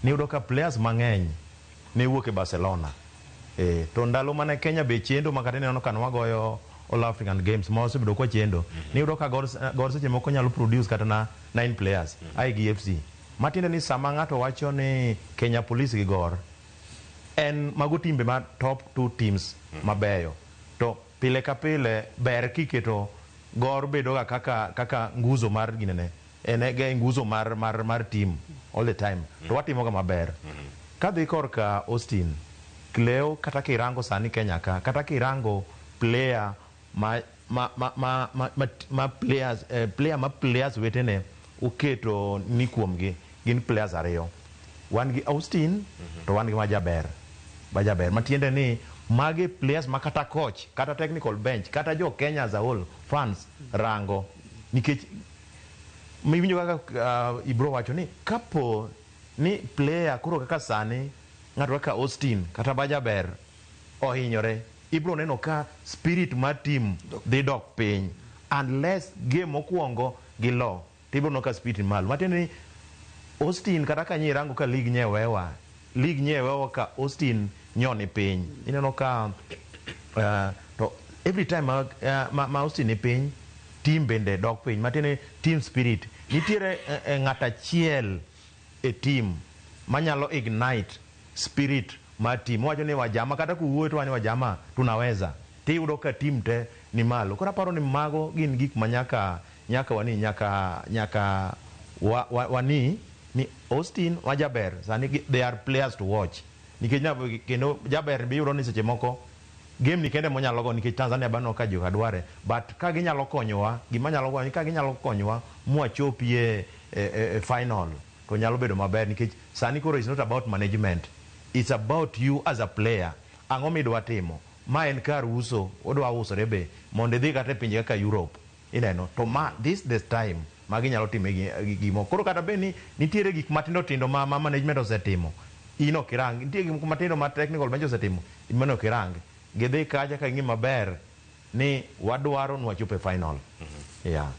niyudo ka players mang'eny ne wuok e Barcelona. To ndalo mane Kenya be chendo makata neno ka wagoyo All African Games ma osebedo kwa chendo, niyudo ka Gor seche moko nyalo produce kata na 9 players ai gi FC. Matiende ni sama ng'ato wacho ni Kenya Police gi Gor en mago timbe ma top 2 teams mabeyo, to pile ka pile ber kiketo Gor bedo ga kaka nguzo mar ginene, en ga nguzo mar team all the time, to watimo ga maber. Kadhi korka Austin Cleo, kata kirango sani Kenya ka, kata kirango player players wetene uketo ni kuomgi gin players ariyo, wan gi Austin to wan gi Bajaber, matiende ni mage players makata coach kata technical bench kata jo Kenya as a whole fans rango, nikech miwinjo kaka Ibro wacho ni kapo ni player kuro kaka sani ng'ato kaka Austin kata Bajaber ohinyore, ibro neno ka spirit mar team dhi dok piny unless game mokwongo gi lo, tibro neno ka spirit malo. Matiende ni Austin kata ka nyirango ka lig nyewewa ka Austin nyoni piny, ineno ka to every time ma Austin ni piny, team bende dok piny. Matiende team spirit, nitiere ng'at achiel e team manyalo ignite spirit ma team. Wacho ni wajama kata kuwuoyo to wani wajama tunaweza, tiyudo ka team te ni malo. Koro aparo ni mago gin gik ma nyaka wani ni Austin wa Jaber sani they are players to watch, nikech kendo Jaber biyudo ni seche moko game ni kende monyalo go, nikech Tanzania bano ka joka dware, but ka ginyalo konyowa, gima nyalo go ni ka ginyalo konyowa mwachopie final to nyalo bedo maber, nikech sani koro is not about management, it's about you as a player. Ang'o midwa timo? Ma en kar uso, odwa usore be mondo idhi kata pinje kaka Europe, ineno to this time magi nyalo time gimo. Koro kata be ni nitiere gik matindo tindo ma management osetimo, ino kirang, nitiere gik matindo ma technical bench osetimo, imano kirang gidhi kaja ka ng'i maber ni wadwaro nwachope final. Yeah.